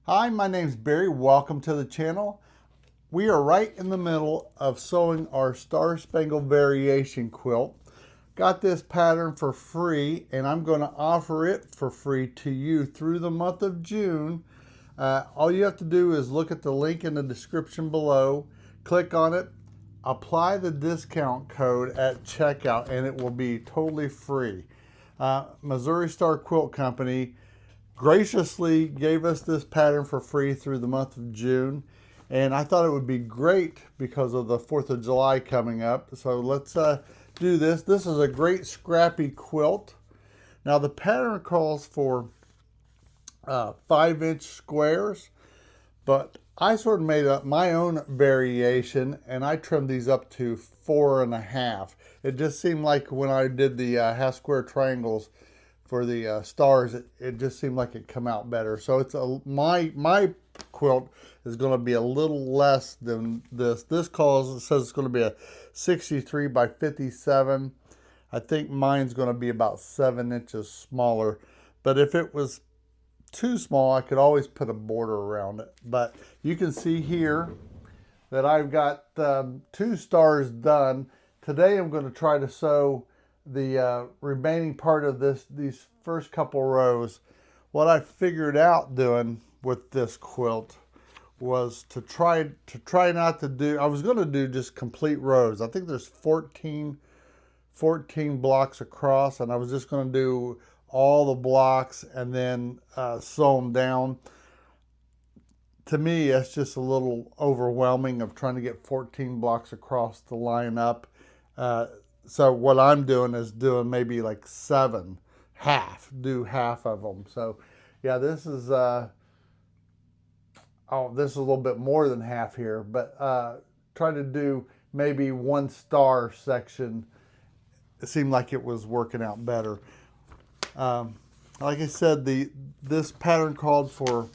Hi, my name's Barry. Welcome to the channel. We are right in the middle of sewing our Star Spangled Variation quilt. Got this pattern for free and I'm going to offer it for free to you through the month of June. All you have to do is look at the link in the description below, click on it, apply the discount code at checkout, and it will be totally free. Missouri Star Quilt Company graciously gave us this pattern for free through the month of June. And I thought it would be great because of the 4th of July coming up. So let's do this. This is a great scrappy quilt. Now the pattern calls for 5-inch squares, but I sort of made up my own variation and I trimmed these up to 4.5. It just seemed like when I did the half square triangles for the stars, it just seemed like it come out better. So it's my quilt is going to be a little less than this. This says it's going to be a 63 by 57. I think mine's going to be about 7 inches smaller. But if it was too small, I could always put a border around it. But you can see here that I've got 2 stars done. Today I'm going to try to sew the remaining part of these first couple rows. What I figured out doing with this quilt was to try not to do, I was going to do just complete rows. I think there's 14 blocks across, and I was just going to do all the blocks and then sew them down. To me, that's just a little overwhelming of trying to get 14 blocks across to line up. So what I'm doing is doing maybe like 7, do half of them. So yeah, this is this is a little bit more than half here, but try to do maybe 1 star section. It seemed like it was working out better. Like I said, this pattern called for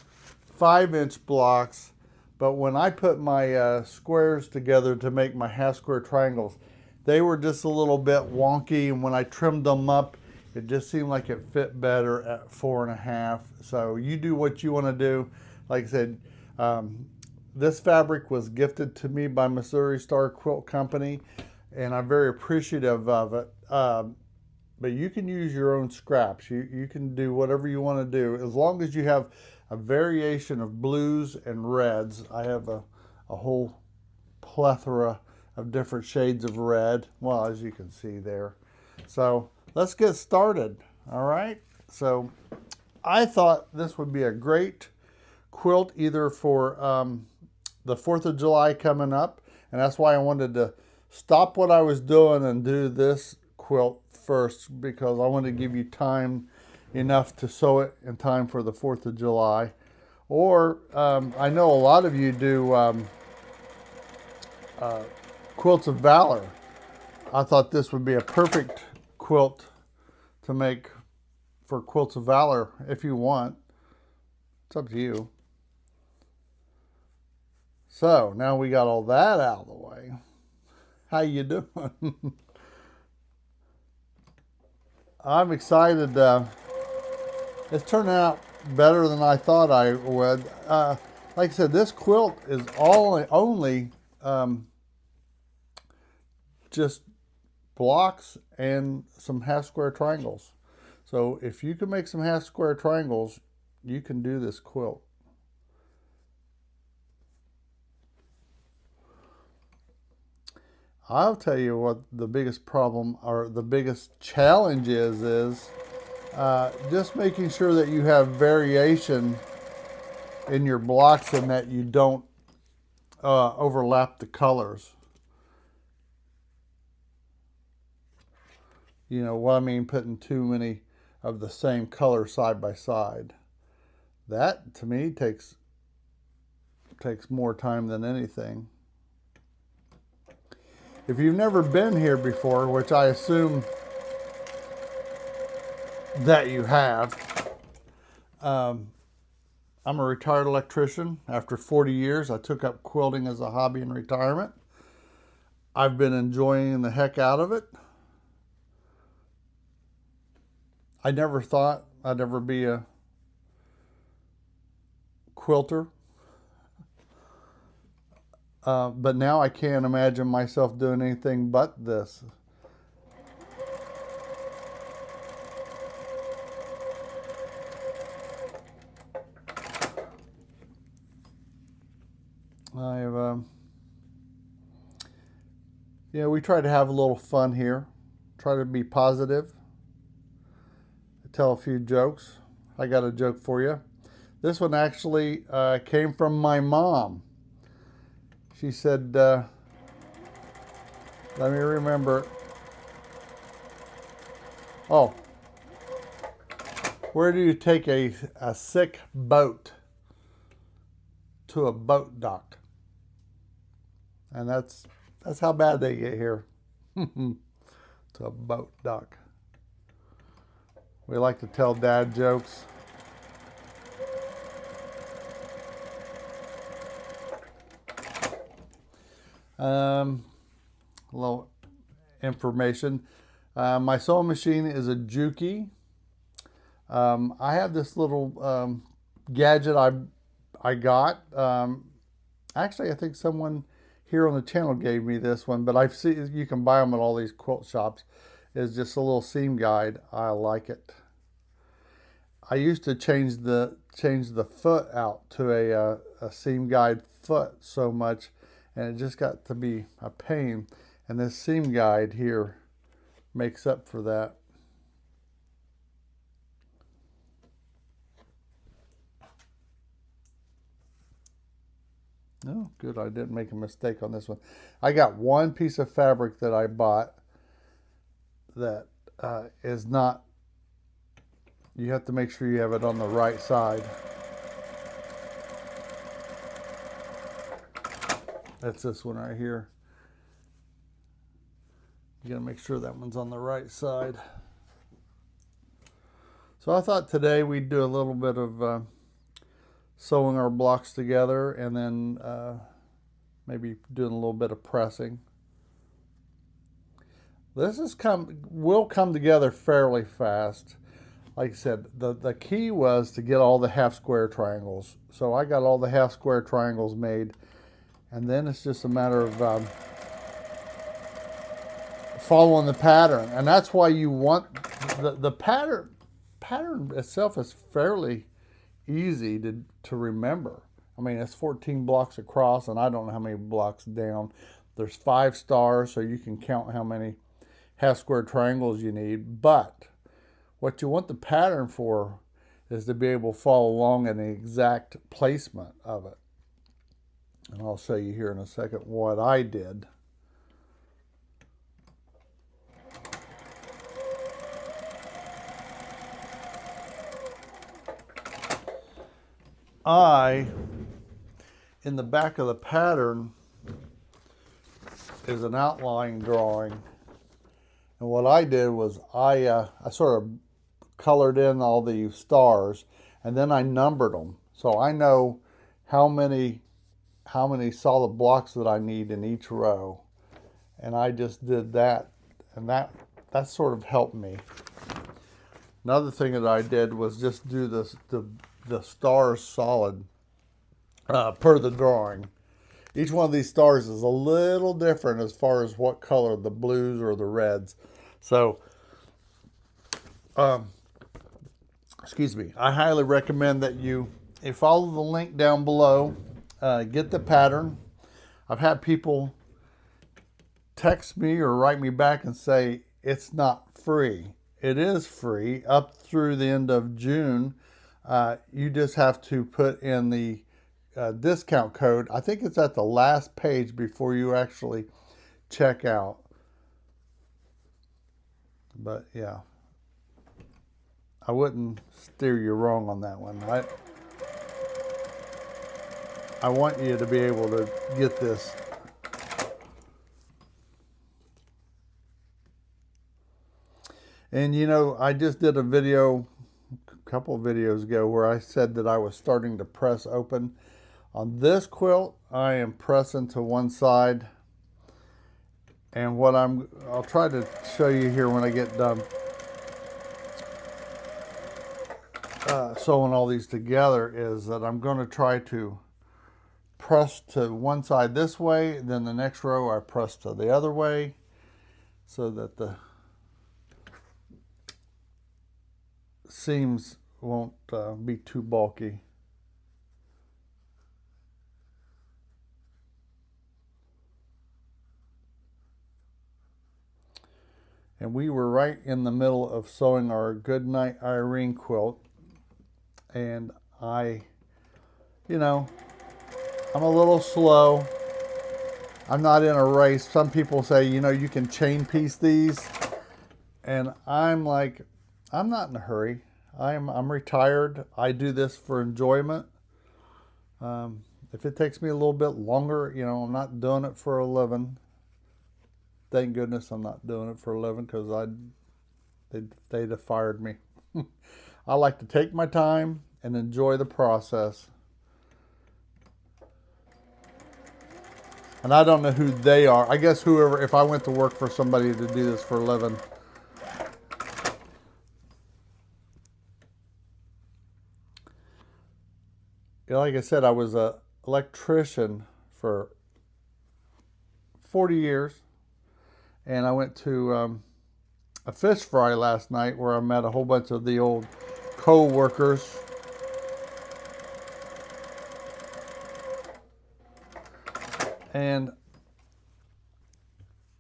5-inch blocks, but when I put my squares together to make my half square triangles, they were just a little bit wonky, and when I trimmed them up, it just seemed like it fit better at 4.5. So you do what you want to do. Like I said, this fabric was gifted to me by Missouri Star Quilt Company, and I'm very appreciative of it. But you can use your own scraps. You can do whatever you want to do, as long as you have a variation of blues and reds. I have a whole plethora of different shades of red, well, as you can see there. So let's get started. All right, so I thought this would be a great quilt either for the 4th of July coming up, and that's why I wanted to stop what I was doing and do this quilt first, because I wanted to give you time enough to sew it in time for the 4th of July. Or I know a lot of you do Quilts of Valor. I thought this would be a perfect quilt to make for Quilts of Valor if you want. It's up to you. So now we got all that out of the way. How you doing? I'm excited. It's turning out better than I thought I would. Like I said, this quilt is only just blocks and some half square triangles. So if you can make some half square triangles, you can do this quilt. I'll tell you what the biggest problem or the biggest challenge is just making sure that you have variation in your blocks and that you don't overlap the colors. You know what I mean, putting too many of the same color side by side. That to me takes more time than anything. If you've never been here before, which I assume that you have, I'm a retired electrician. After 40 years, I took up quilting as a hobby in retirement. I've been enjoying the heck out of it. I never thought I'd ever be a quilter. But now I can't imagine myself doing anything but this. We try to have a little fun here. Try to be positive. Tell a few jokes. I got a joke for you. This one actually came from my mom. She said, let me remember. Oh, where do you take a sick boat? To a boat dock. And that's how bad they get here. To a boat dock. We like to tell dad jokes. A little information. My sewing machine is a Juki. I have this little gadget I got. Actually, I think someone here on the channel gave me this one, but I've seen you can buy them at all these quilt shops. It's just a little seam guide. I like it. I used to change the foot out to a seam guide foot so much, and it just got to be a pain. And this seam guide here makes up for that. Oh, good. I didn't make a mistake on this one. I got one piece of fabric that I bought that is not, you have to make sure you have it on the right side. That's this one right here. You gotta make sure that one's on the right side. So I thought today we'd do a little bit of sewing our blocks together, and then maybe doing a little bit of pressing. This will come together fairly fast. Like I said, the key was to get all the half square triangles. So I got all the half square triangles made, and then it's just a matter of following the pattern. And that's why you want the pattern itself is fairly easy to remember. I mean, it's 14 blocks across, and I don't know how many blocks down. There's 5 stars, so you can count how many half square triangles you need. But what you want the pattern for is to be able to follow along in the exact placement of it. And I'll show you here in a second what I did. In the back of the pattern is an outline drawing. And what I did was I sort of colored in all the stars, and then I numbered them. So I know how many solid blocks that I need in each row. And I just did that, and that sort of helped me. Another thing that I did was just do the stars solid per the drawing. Each one of these stars is a little different as far as what color, the blues or the reds. So, excuse me, I highly recommend that you follow the link down below, get the pattern. I've had people text me or write me back and say it's not free. It is free up through the end of June. You just have to put in the discount code. I think it's at the last page before you actually check out. But yeah, I wouldn't steer you wrong on that one. I want you to be able to get this. And you know, I just did a video a couple of videos ago where I said that I was starting to press open. On this quilt, I am pressing to one side. And what I'll try to show you here when I get done. sewing all these together is that I'm going to try to press to one side this way, then the next row I press to the other way so that the seams won't be too bulky. And we were right in the middle of sewing our Goodnight Irene quilt. And I'm a little slow. I'm not in a race. Some people say, you can chain piece these. And I'm like, I'm not in a hurry. I'm retired. I do this for enjoyment. If it takes me a little bit longer, I'm not doing it for a living. Thank goodness I'm not doing it for a living, because they'd have fired me. I like to take my time and enjoy the process. And I don't know who they are. I guess whoever, if I went to work for somebody to do this for a living. Like I said, I was an electrician for 40 years. And I went to a fish fry last night where I met a whole bunch of the old co-workers. And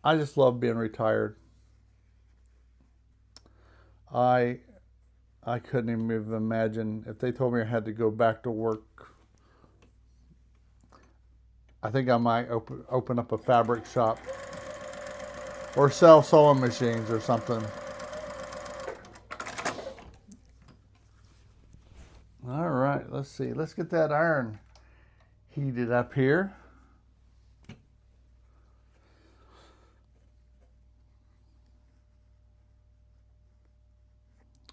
I just love being retired. I couldn't even imagine if they told me I had to go back to work. I think I might open up a fabric shop or sell sewing machines or something. All right, let's see. Let's get that iron heated up here.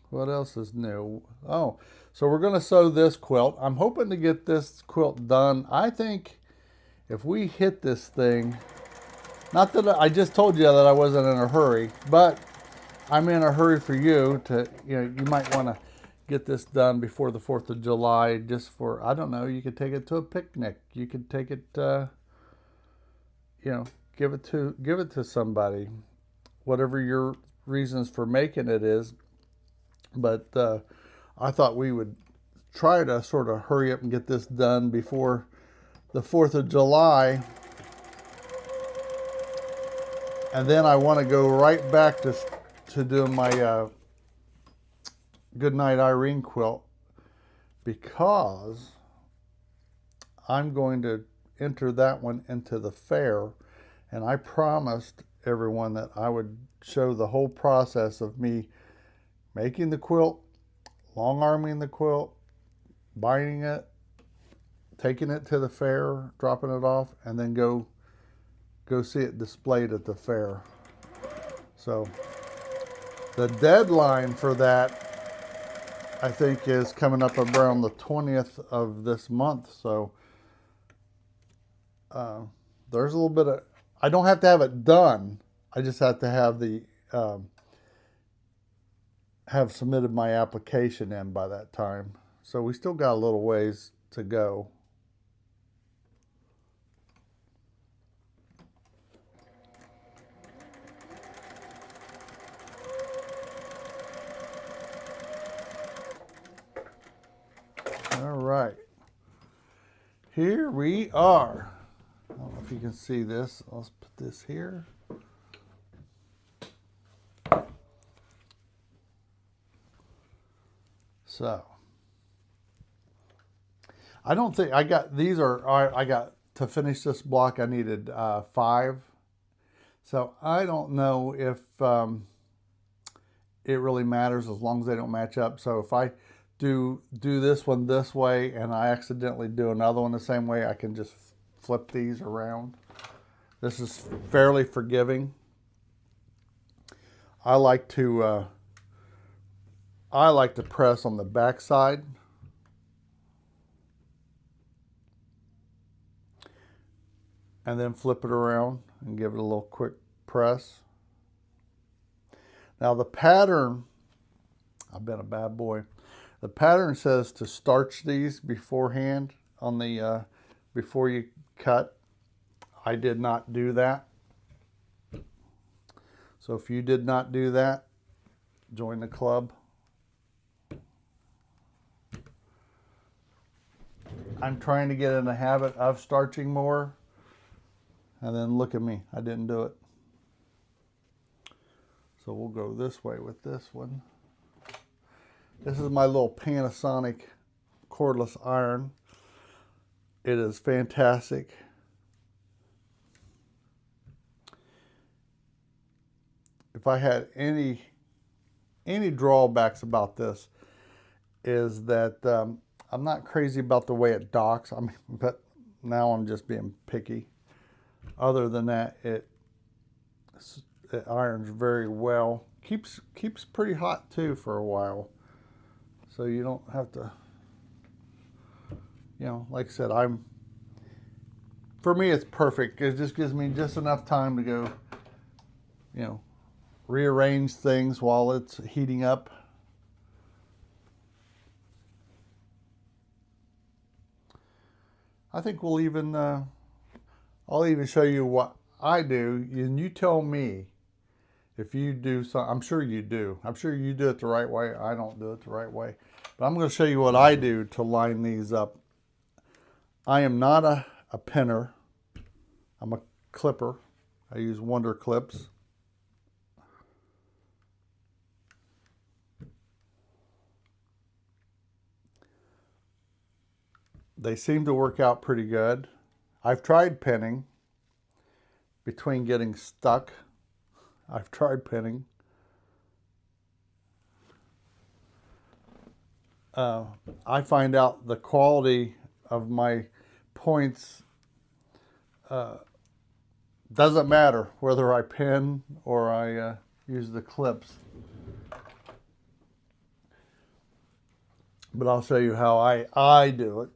What else is new? Oh, so we're going to sew this quilt. I'm hoping to get this quilt done. I think if we hit this thing, not that I just told you that I wasn't in a hurry, but I'm in a hurry for you to, you might want to get this done before the 4th of July, just for, I don't know, you could take it to a picnic. You could take it, give it to somebody, whatever your reasons for making it is. But I thought we would try to sort of hurry up and get this done before the 4th of July. And then I want to go right back to doing my Goodnight Irene quilt, because I'm going to enter that one into the fair. And I promised everyone that I would show the whole process of me making the quilt, long arming the quilt, binding it, taking it to the fair, dropping it off, and then go see it displayed at the fair. So the deadline for that, I think, is coming up around the 20th of this month. So there's a little bit of, I don't have to have it done. I just have to have have submitted my application in by that time. So we still got a little ways to go. All right. Here we are. I don't know if you can see this. Let's put this here. So, I don't think I got, I got, to finish this block, I needed 5. So I don't know if it really matters as long as they don't match up. So if I do this one this way and I accidentally do another one the same way, I can just flip these around. This is fairly forgiving. I like to press on the back side. And then flip it around and give it a little quick press. Now the pattern, I've been a bad boy. The pattern says to starch these beforehand on the before you cut. I did not do that. So if you did not do that, join the club. I'm trying to get in the habit of starching more. And then look at me, I didn't do it. So we'll go this way with this one. This is my little Panasonic cordless iron. It is fantastic. If I had any drawbacks about this, is that I'm not crazy about the way it docks. I mean, but now I'm just being picky. Other than that, it irons very well. Keeps pretty hot too for a while. So you don't have to, you know, like I said, for me it's perfect. It just gives me just enough time to go, you know, rearrange things while it's heating up. I think we'll even, I'll even show you what I do, and you tell me if you do something. I'm sure you do. I'm sure you do it the right way. I don't do it the right way. But I'm going to show you what I do to line these up. I am not a pinner. I'm a clipper. I use Wonder clips. They seem to work out pretty good. I've tried pinning. Between getting stuck, I've tried pinning. I find out the quality of my points doesn't matter whether I pin or I use the clips. But I'll show you how I do it.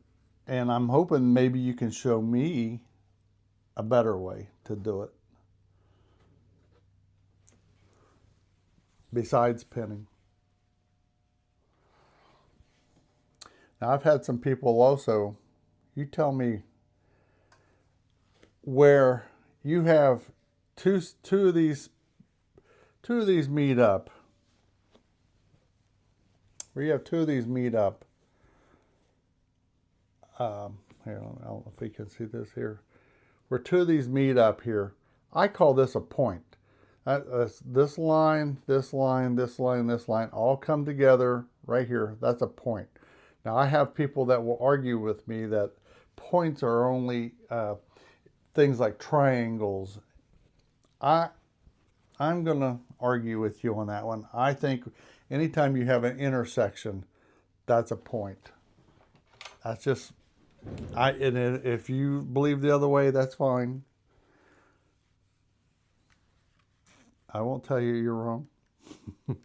And I'm hoping maybe you can show me a better way to do it besides pinning. Now I've had some people also, you tell me where you have two of these meet up. Where you have two of these meet up. Here, I don't know if you can see this here. Where two of these meet up here, I call this a point. This line, this line, this line, this line, all come together right here. That's a point. Now I have people that will argue with me that points are only things like triangles. I'm going to argue with you on that one. I think anytime you have an intersection, that's a point. That's just, and if you believe the other way, that's fine. I won't tell you you're wrong. But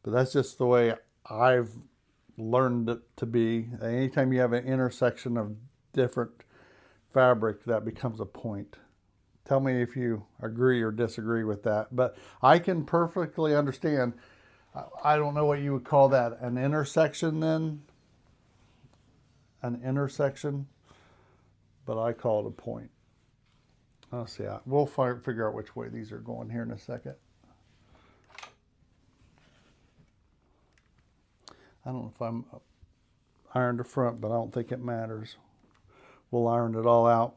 that's just the way I've learned it to be. Anytime you have an intersection of different fabric, that becomes a point. Tell me if you agree or disagree with that. But I can perfectly understand. I don't know what you would call that. An intersection then? An intersection? But I call it a point. Let's see. We'll figure out which way these are going here in a second. I don't know if I'm ironed the front, but I don't think it matters. We'll iron it all out.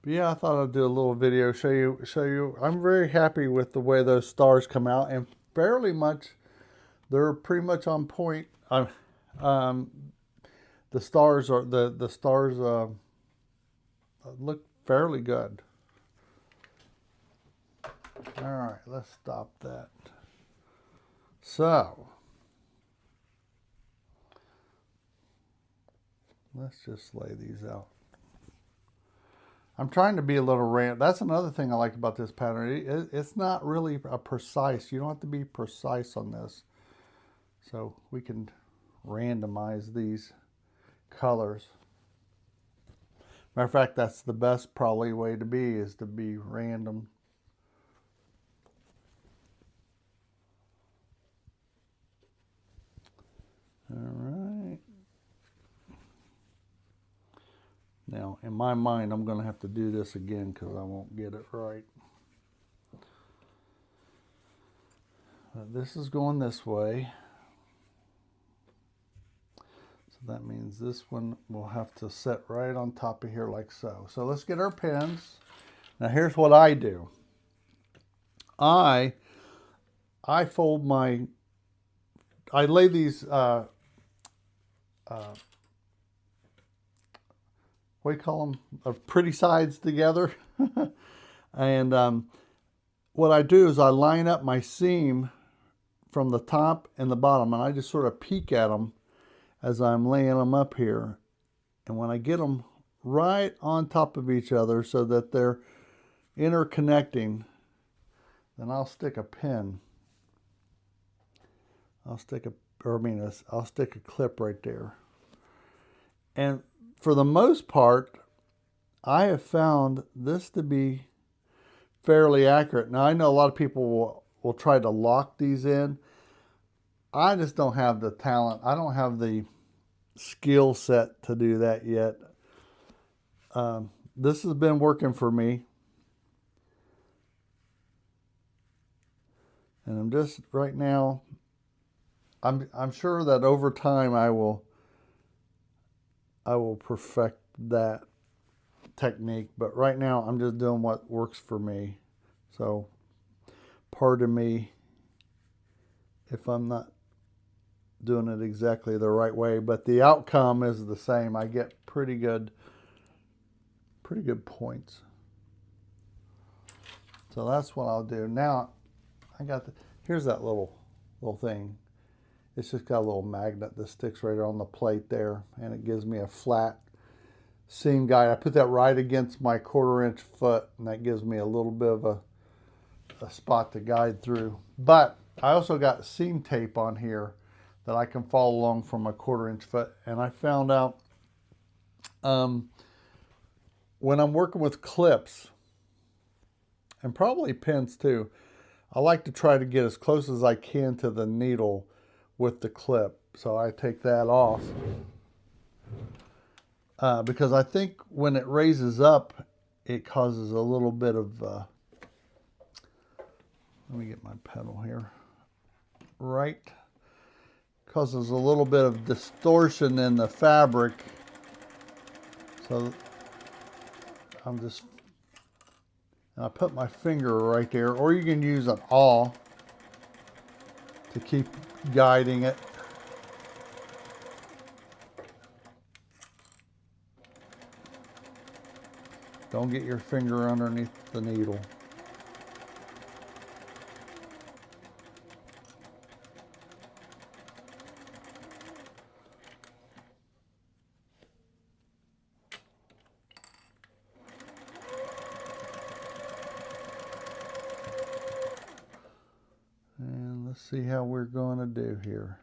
But yeah, I thought I'd do a little video, show you. I'm very happy with the way those stars come out, and fairly much, they're pretty much on point. The stars are the stars look fairly good. All right, let's stop that. So let's just lay these out. I'm trying to be a little random. That's another thing I like about this pattern. It's not really a precise. You don't have to be precise on this. So we can randomize these colors. Matter of fact, that's the best probably way to be, is to be random. Now, in my mind, I'm going to have to do this again because I won't get it right. This is going this way. So that means this one will have to set right on top of here like so. So let's get our pins. Now here's what I do. I fold my, I lay these, what do you call them? Pretty sides together. And what I do is I line up my seam from the top and the bottom, and I just sort of peek at them as I'm laying them up here. And when I get them right on top of each other so that they're interconnecting, then I'll stick a pin. I'll stick a clip right there. And for the most part, I have found this to be fairly accurate. Now, I know a lot of people will try to lock these in. I just don't have the talent. I don't have the skill set to do that yet. This has been working for me. And I'm just, right now, I'm sure that over time I will perfect that technique, but right now I'm just doing what works for me. So pardon me if I'm not doing it exactly the right way, but the outcome is the same. I get pretty good points. So that's what I'll do. Now I got here's that little thing. It's just got a little magnet that sticks right on the plate there, and it gives me a flat seam guide. I put that right against my 1/4 inch foot, and that gives me a little bit of a spot to guide through. But I also got seam tape on here that I can follow along from my 1/4 inch foot. And I found out when I'm working with clips, and probably pins too, I like to try to get as close as I can to the needle with the clip. So I take that off because I think when it raises up, it causes a little bit of, let me get my pedal here, right? Causes a little bit of distortion in the fabric. So I'm just, and I put my finger right there, or you can use an awl to keep guiding it. Don't get your finger underneath the needle. And let's see how we're going to do here.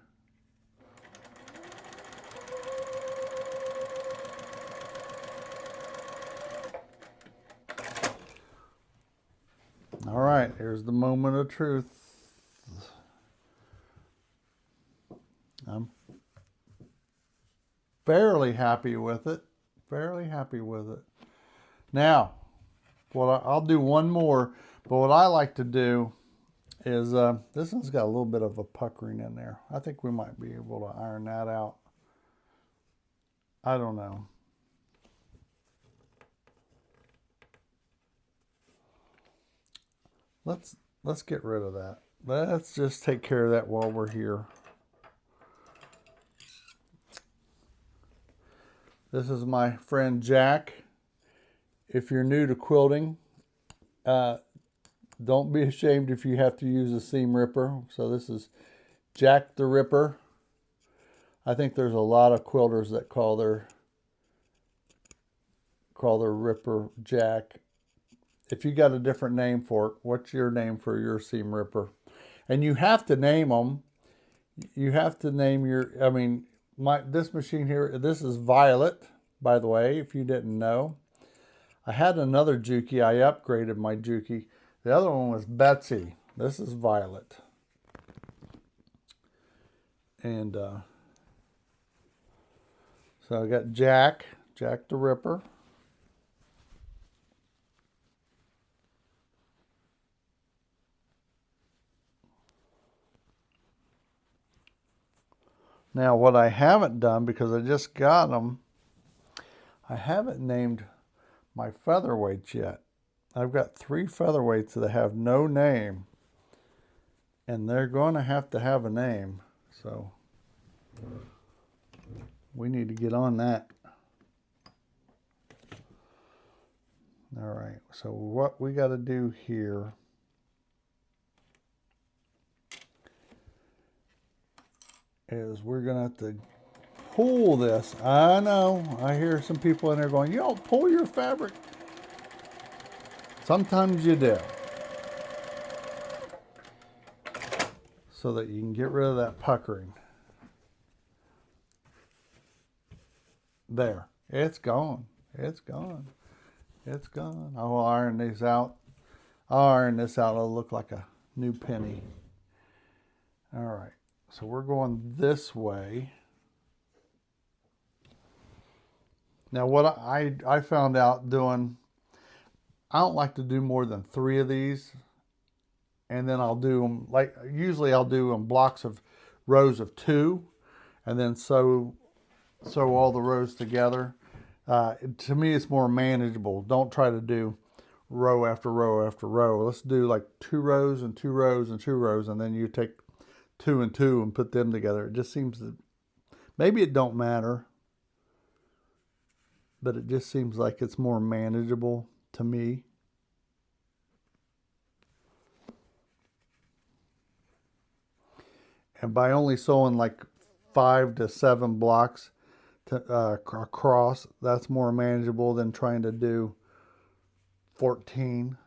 All right, here's the moment of truth. I'm fairly happy with it. Fairly happy with it. Now, I'll do one more, but what I like to do is, this one's got a little bit of a puckering in there. I think we might be able to iron that out. I don't know. Let's get rid of that. Let's just take care of that while we're here. This is my friend Jack. If you're new to quilting, don't be ashamed if you have to use a seam ripper. So this is Jack the Ripper. I think there's a lot of quilters that call their ripper Jack. If you got a different name for it, what's your name for your seam ripper? And you have to name them. You have to name your, I mean, this machine here, this is Violet, by the way, if you didn't know. I had another Juki. I upgraded my Juki. The other one was Betsy. This is Violet. And so I got Jack the Ripper. Now, what I haven't done, because I just got them, I haven't named my featherweights yet. I've got 3 featherweights that have no name, and they're going to have a name. So we need to get on that. All right, so what we got to do here is we're going to have to pull this. I know, I hear some people in there going, you don't pull your fabric. Sometimes you do. So that you can get rid of that puckering. There, it's gone. It's gone. It's gone. I will iron these out. I'll iron this out. It'll look like a new penny. All right. So we're going this way. Now what I found out doing, I don't like to do more than 3 of these. And then I'll do them, like usually I'll do them blocks of rows of 2. And then sew all the rows together. To me, it's more manageable. Don't try to do row after row after row. Let's do like 2 rows and 2 rows and 2 rows, and then you take 2 and 2 and put them together. It just seems that maybe it don't matter, but it just seems like it's more manageable to me. And by only sewing like 5 to 7 blocks across, that's more manageable than trying to do 14.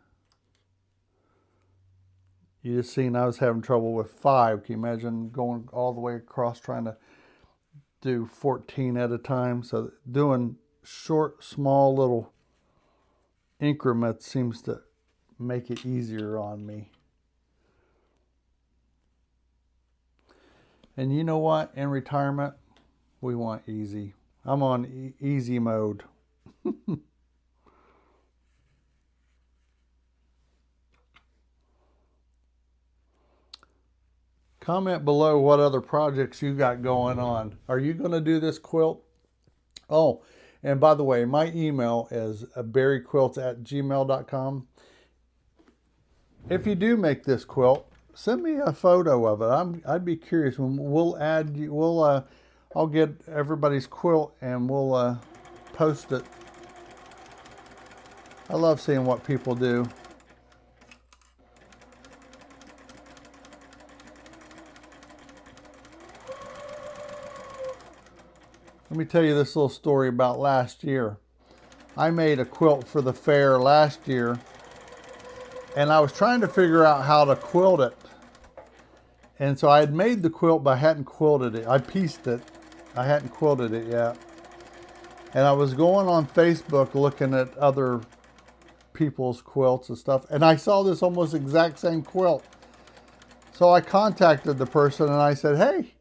You just seen I was having trouble with 5. Can you imagine going all the way across trying to do 14 at a time? So doing short, small little increments seems to make it easier on me. And you know what? In retirement, we want easy. I'm on easy mode. Comment below what other projects you got going on. Are you going to do this quilt? Oh, and by the way, my email is berryquilts@gmail.com. If you do make this quilt, send me a photo of it. I'd be curious. We'll add you. I'll get everybody's quilt and we'll post it. I love seeing what people do. Let me tell you this little story about last year. I made a quilt for the fair last year, and I was trying to figure out how to quilt it. And so I had made the quilt, but I hadn't quilted it. I pieced it. I hadn't quilted it yet. And I was going on Facebook looking at other people's quilts and stuff, and I saw this almost exact same quilt. So I contacted the person and I said, hey,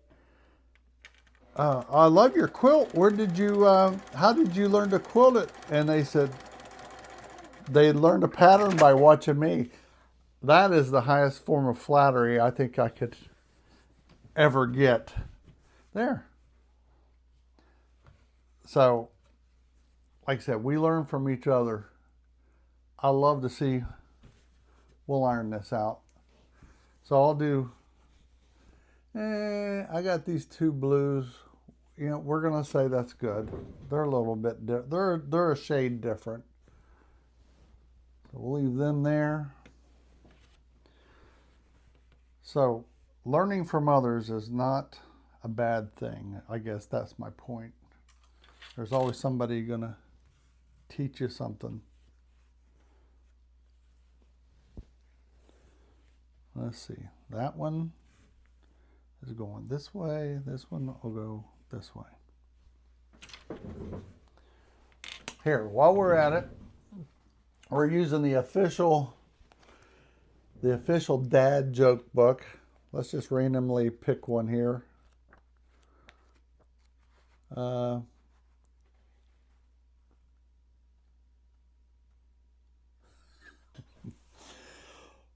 I love your quilt. How did you learn to quilt it? And they said they learned a pattern by watching me. That is the highest form of flattery I think I could ever get. There. So, like I said, we learn from each other. I love to see, we'll iron this out. So I'll do, I got these 2 blues. You know, we're going to say that's good. They're a little bit, they're a shade different. So we'll leave them there. So learning from others is not a bad thing. I guess that's my point. There's always somebody going to teach you something. Let's see. That one is going this way. This one will go this way. Here, while we're at it, we're using the official dad joke book. Let's just randomly pick one here.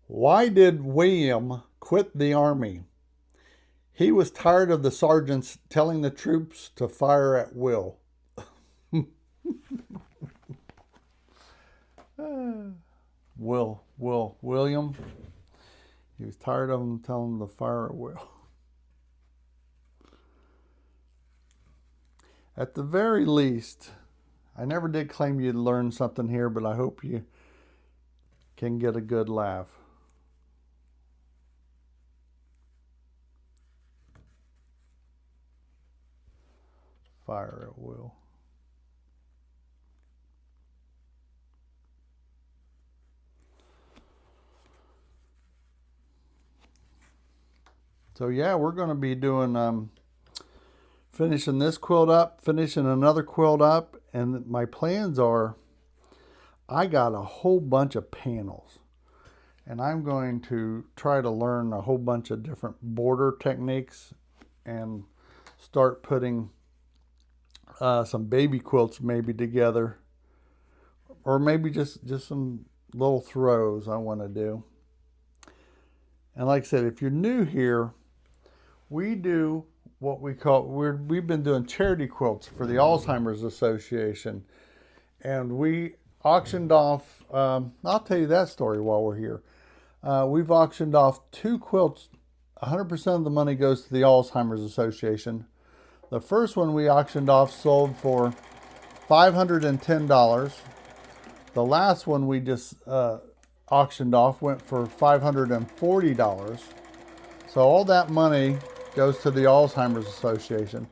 Why did William quit the army? He was tired of the sergeants telling the troops to fire at will. William. He was tired of them telling them to fire at will. At the very least, I never did claim you'd learn something here, but I hope you can get a good laugh. Fire at will. So yeah, we're going to be doing finishing this quilt up, finishing another quilt up, and my plans are, I got a whole bunch of panels, and I'm going to try to learn a whole bunch of different border techniques and start putting some baby quilts maybe together, or maybe just some little throws I want to do. And like I said, if you're new here, we do what we call, we've been doing charity quilts for the Alzheimer's Association, and we auctioned off, I'll tell you that story while we're here. We've auctioned off 2 quilts. 100% of the money goes to the Alzheimer's Association. The first one we auctioned off sold for $510. The last one we just auctioned off went for $540. So all that money goes to the Alzheimer's Association.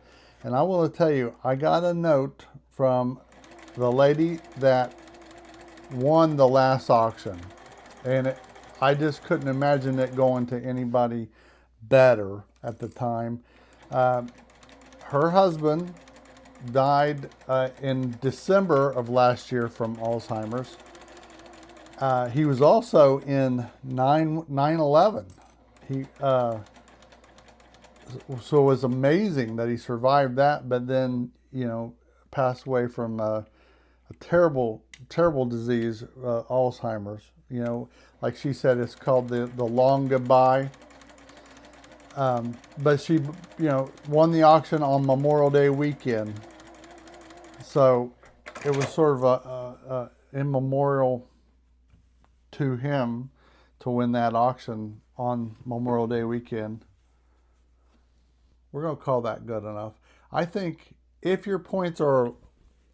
And I will tell you, I got a note from the lady that won the last auction. And I just couldn't imagine it going to anybody better at the time. Her husband died in December of last year from Alzheimer's. He was also in 9/11. So it was amazing that he survived that, but then, passed away from a terrible, terrible disease, Alzheimer's. Like she said, it's called the long goodbye. But she, won the auction on Memorial Day weekend. So it was sort of a in memorial to him to win that auction on Memorial Day weekend. We're going to call that good enough. I think if your points are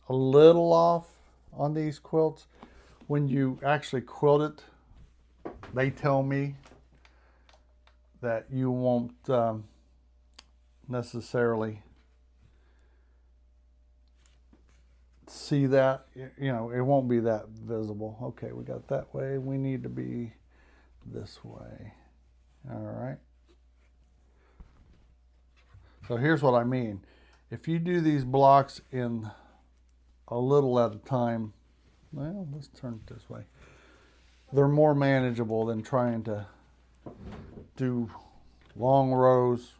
a little off on these quilts, when you actually quilt it, they tell me that you won't necessarily see that. It won't be that visible. Okay, we got that way. We need to be this way. All right. So here's what I mean. If you do these blocks in a little at a time, well, let's turn it this way. They're more manageable than trying to do long rows.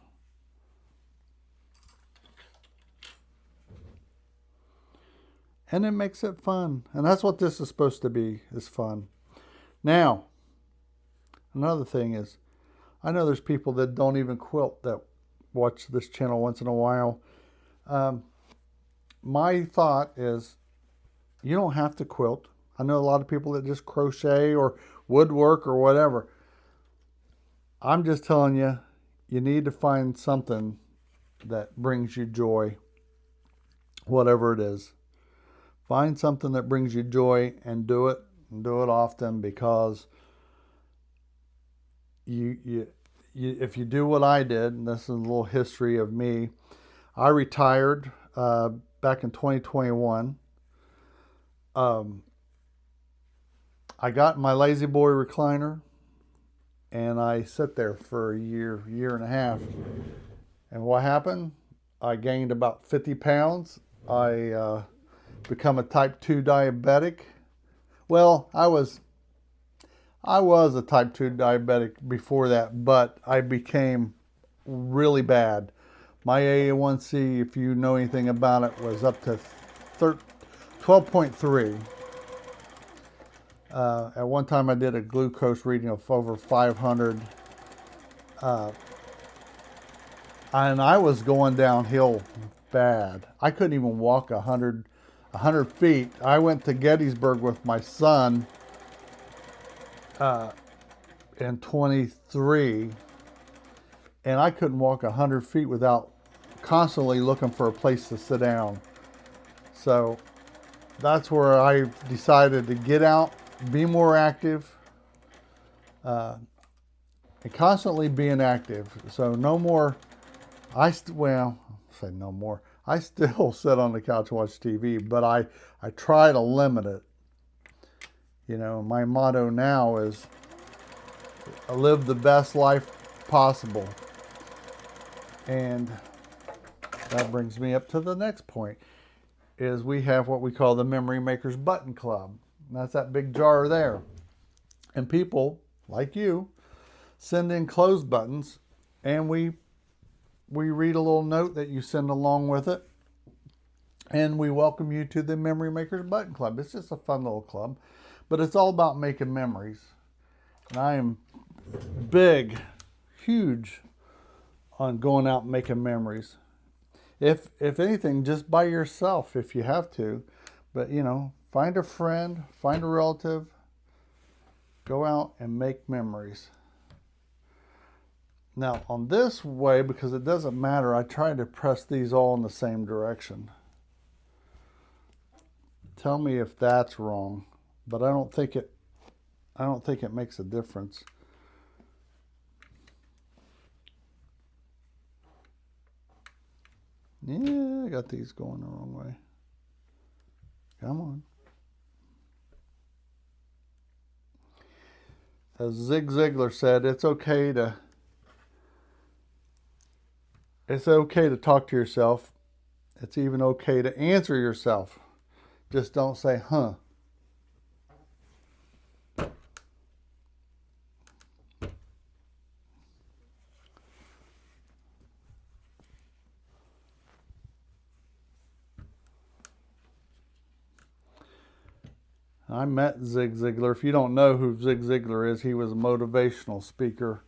And it makes it fun. And that's what this is supposed to be, is fun. Now, another thing is, I know there's people that don't even quilt that watch this channel once in a while. My thought is, you don't have to quilt. I know a lot of people that just crochet or woodwork or whatever. I'm just telling you, you need to find something that brings you joy, whatever it is. Find something that brings you joy and do it often, because if you do what I did, and this is a little history of me, I retired back in 2021. I got my Lazy Boy recliner, and I sat there for a year and a half. And what happened? I gained about 50 pounds. I become a type 2 diabetic. Well, I was a type 2 diabetic before that, but I became really bad. My A1C, if you know anything about it, was up to 12.3. At one time I did a glucose reading of over 500. and I was going downhill bad. I couldn't even walk 100 feet. I went to Gettysburg with my son in 23, and I couldn't walk 100 feet without constantly looking for a place to sit down. So that's where I decided to get out, be more active, and constantly being active. So no more. Well, say no more. I still sit on the couch and watch TV, but I try to limit it. You know, my motto now is live the best life possible. And that brings me up to the next point, is we have what we call the Memory Makers Button Club. And that's that big jar there. And people like you send in closed buttons, and we read a little note that you send along with it, and we welcome you to the Memory Makers Button Club. It's just a fun little club, but it's all about making memories. And I am big, huge on going out and making memories. If anything, just by yourself if you have to. But, you know, find a friend, find a relative, go out and make memories. Now, on this way, because it doesn't matter, I try to press these all in the same direction. Tell me if that's wrong, but I don't think it makes a difference. Yeah, I got these going the wrong way. Come on. As Zig Ziglar said, it's okay to talk to yourself. It's even okay to answer yourself. Just don't say, huh. I met Zig Ziglar. If you don't know who Zig Ziglar is, he was a motivational speaker.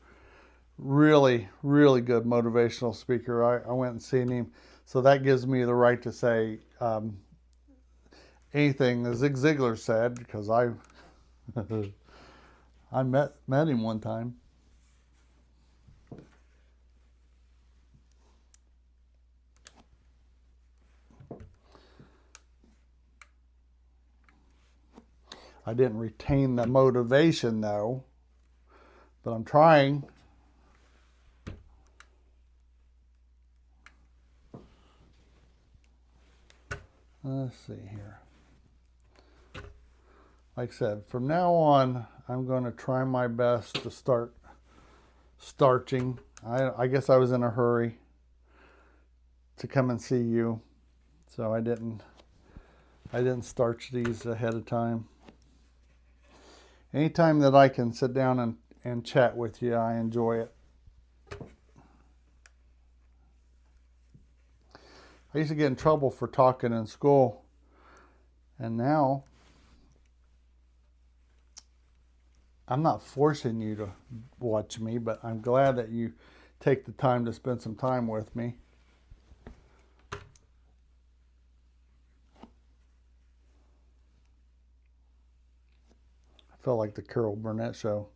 Really, really good motivational speaker. I went and seen him. So that gives me the right to say anything that Zig Ziglar said, because I met him one time. I didn't retain the motivation though, but I'm trying. Let's see here. Like I said, from now on, I'm going to try my best to start starching. I guess I was in a hurry to come and see you, so I didn't starch these ahead of time. Anytime that I can sit down and chat with you, I enjoy it. I used to get in trouble for talking in school, and now I'm not forcing you to watch me, but I'm glad that you take the time to spend some time with me. I felt like the Carol Burnett show.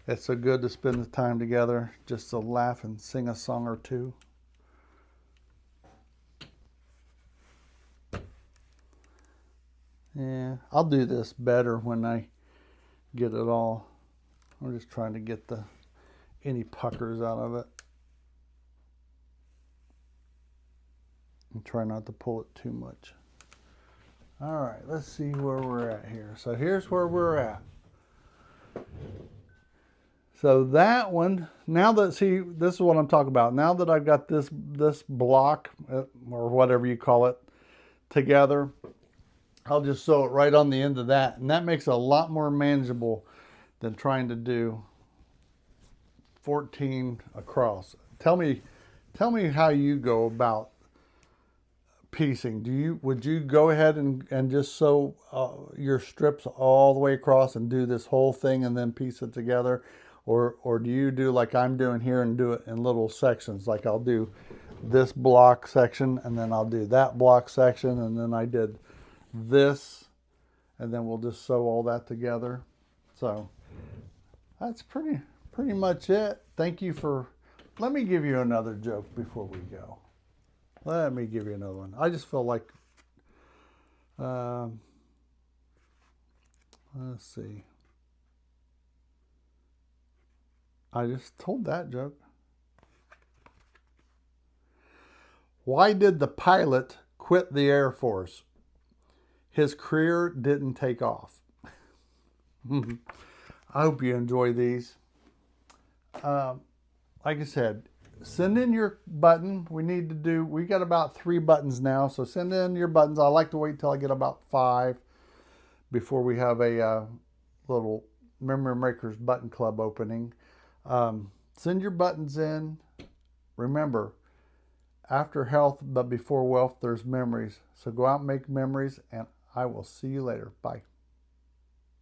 It's so good to spend the time together, just to laugh and sing a song or two. Yeah, I'll do this better when I get it all. I'm just trying to get any puckers out of it. And try not to pull it too much. All right, let's see where we're at here. So here's where we're at. So that one, now that, see, this is what I'm talking about. Now that I've got this block, or whatever you call it, together, I'll just sew it right on the end of that. And that makes it a lot more manageable than trying to do 14 across. Tell me how you go about piecing. Would you go ahead and just sew your strips all the way across and do this whole thing and then piece it together? Or do you do like I'm doing here and do it in little sections? Like I'll do this block section and then I'll do that block section and then I did this and then we'll just sew all that together. So that's pretty much it. Thank you for, let me give you another joke before we go. Let me give you another one. I just feel like, let's see. I just told that joke. Why did the pilot quit the Air Force? His career didn't take off. I hope you enjoy these. Like I said, send in your button. We got about 3 buttons now, so send in your buttons. I like to wait till I get about 5 before we have a little Memory Makers Button Club opening. Send your buttons in. Remember, after health, but before wealth, there's memories. So go out and make memories, and I will see you later. Bye.